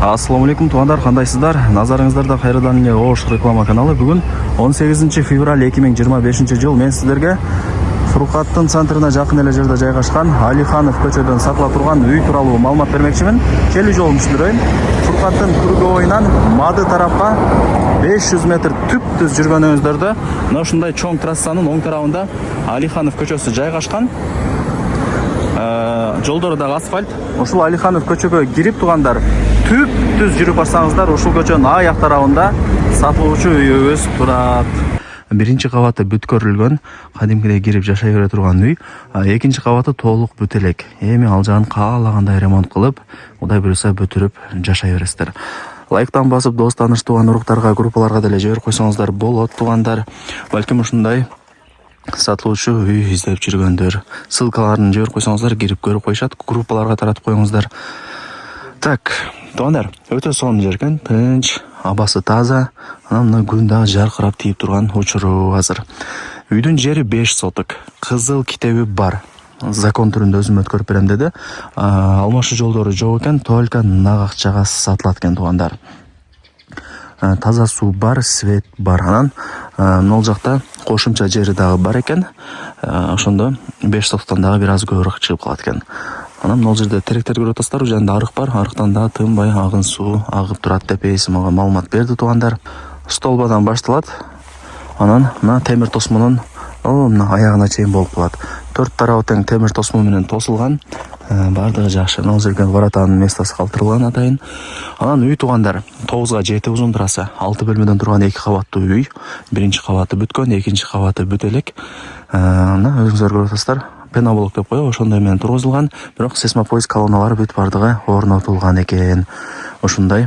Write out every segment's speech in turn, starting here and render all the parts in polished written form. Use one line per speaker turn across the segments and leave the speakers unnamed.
Ассаламу алейкум туугандар, кандайсыздар? Назарыңыздарда кайрадан эле Ош реклама каналы. Бүгүн 18 февраль 2025 жыл мен сиздерге Фуркаттын центрына жакын эле жерде жайгашкан Алиханов көчөдөн сатыла турган үй тууралуу маалымат бермекчимин. Келүү жолун түшүндүрөйүн. Фуркаттын круговойунан Мады тарапка 500 метр түп-түз жүргөнүңүздөрдө мына ушундай чоң трассанын оң тарабында Алиханов көчөсү жайгашкан. Жолдору дагы асфальт. Ушул Алиханов көчөгө кирип тугандар түп-түз жүрүп барсаңыздар, ушул көчөнүн аяк тарабында сатылуучу үйүбүз турат. Биринчи кабаты бүткөрүлгөн, кадимкидей кирип жашай бере турган үй. Экинчи кабаты толук бүт элек. Эми ал жагын каалагандай ремонт кылып, Кудай буюрса бүтүрүп жашай бересиздер. Лайктан басып, дос тааныш туган уруктарга, группаларга деле жиберип койсоңуздар болот туугандар. Балким ушундай сатылуучу үй издеп жүргөндөр, ссылкаларын жиберип койсоңуздар кирип көрүп коюшат, группаларга таратып коюңуздар. Так, туугандар, өтө сонун жер экен, тынч, абасы таза, анан мына күн дагы жаркырап тийип турган учуру азыр. Үйдүн жери 5 соток, кызыл китеби бар. Закон түрүндө өзүм өткөрүп берем деди. Алмашы жолдору жок экен, только нак акчага сатылат экен туугандар. Таза суу бар, свет бар. Анан мол жакта кошумча жери дагы бар экен. Ошондо 5 соттон дагы бир аз көбүрөөк чыгып калат экен. Анан мол жерде теректер көрүп атасыздар, жанында арык бар. Арыктан дагы тынбай агын суу агып турат деп эси мага маалымат берди туугандар. Столбадан башталат. Анан мына темир тосмонун мына аягына чейин болуп калат. 4 тарабы тең темир тосмо менен тосулган. Бардыгы жакшы. Мына жерге воротанын местосы калтырылган атайын. Анан үй туугандар 9га 7 узун турасы. 6 бөлмөдөн турган 2 кабаттуу үй. Биринчи кабаты бүткөн, экинчи кабаты бүт элек. Мына өзүңүздөр көрүп атасыздар. Пеноблок деп коебу, ошондой менен тургузулган, бирок сейсмопоиск колонналары бүт бардыгы орнотулган экен. Ушундай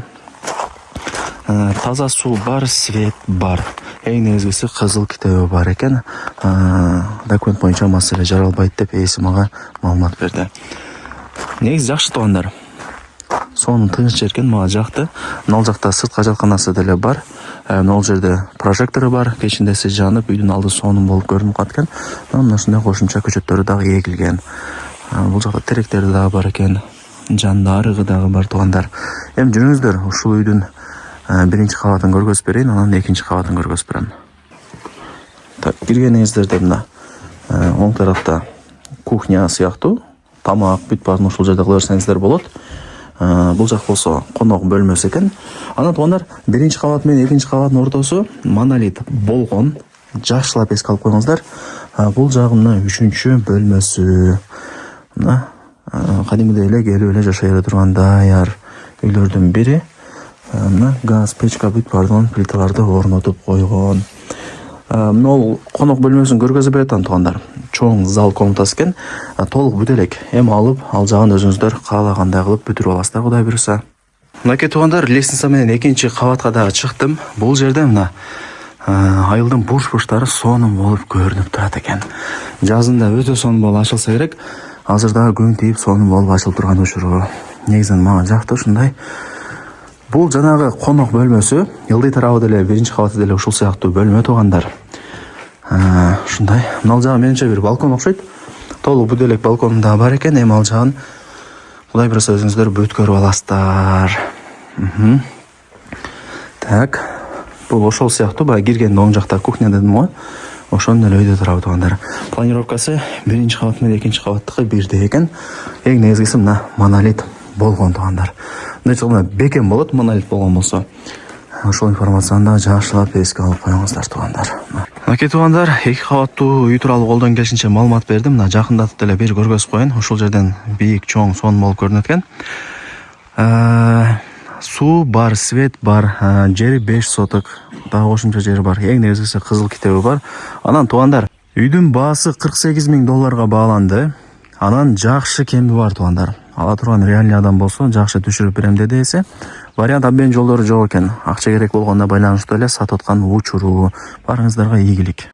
таза суу бар, свет бар. Эң негизгиси кызыл китеби бар экен. Документ боюнча маселе жаралбайт деп эси мага маалымат берди. Негизи жакшы туугандар. Сонун тыныч жер экен, мага жакты. Мына жакта сыртка жатканасы деле бар. Мына жерде прожектору бар, кечиндеси жанып, үйдүн алды сонун болуп көрүнүп калат экен. Мына ушундай кошумча көчөттөрү дагы эгилген. Бул жакта теректери дагы бар экен. Жанында арыгы дагы бар туугандар. Эми жүрүңүздөр, ушул үйдүн биринчи кабатын көргөзүп берейин, анан экинчи кабатын көргөзүп берем. Так, киргениңиздерде мына оң тарапта кухня сыяктуу, тамак бүт баарын ушул жерде кыла берсеңиздер болот. Бул жак болсо конок бөлмөсү экен. Анан туугандар, биринчи кабат менен экинчи кабаттын ортосу монолит болгон. Жакшылап эске алып коюңуздар. Бул жагы мына 3-чү бөлмөсү. Мына кадимдей эле келип эле жашай бере турган даяр үйлөрдүн бири. Мына газ, печка бүт баардыгын плиталарды орнотуп койгон. Мына конок бөлмөсүн көргөзүп берет туугандар. Чоң зал комнатасы экен. Толук бүт элек. Эми алып, ал жагын өзүңүздөр каалагандай кылып бүтүрүп аласыздар, Кудай буюрса. Мынакей туугандар, лестница менен экинчи кабатка дагы чыктым. Бул жерде мына айылдын бурч-бурчтары сонун болуп көрүнүп турат экен. Жазында өтө сонун болуп ачылса керек. Азыр дагы күн тийип сонун болуп ачылып турган учуру. Негизинен мага жакты ушундай. Бул жанагы конок бөлмөсү, ылдый тарабы деле биринчи кабаты деле ушул сыяктуу бөлмө туугандар. Ушундай. Мына жагы менимче бир балкон окшойт. Толук бүт элек балкону да бар экен. Эми ал жагын Кудай буюрса өзүңүздөр бүт көрүп аласыздар. Так. Бул ошол сыяктуу баягы киргенде оң жакта кухня дедим го. Ошондой эле үйдө турабы туугандар. Планировкасы биринчи кабат менен экинчи кабаттыкы бирдей экен. Эң негизгиси мына монолит болгон туугандар. Мына бекем болот, монолит болгон болсо. Ошол информацияны да жакшылап эске алып коюңуздар туугандар. Мынакей туугандар, 2 кабаттуу үй тууралуу колдон келишинче маалымат бердим. Мына жакындатып деле бир көргөзүп коеюн. Ушул жерден бийик, чоң, сонун болуп көрүнөт экен. Суу бар, свет бар, жери 5 соток, дагы кошумча жери бар. Эң негизгиси кызыл китеби бар. Анан туугандар, үйдүн баасы $48,000 бааланды. Анан жакшы кеми бар туугандар. Ала турган реальный адам болсо жакшы түшүрүп берем деди эсе. Вариант абмен жолдору жок экен. Акча керек болгонуна байланыштуу эле сатып аткан учуру. Барыңыздарга ийгилик.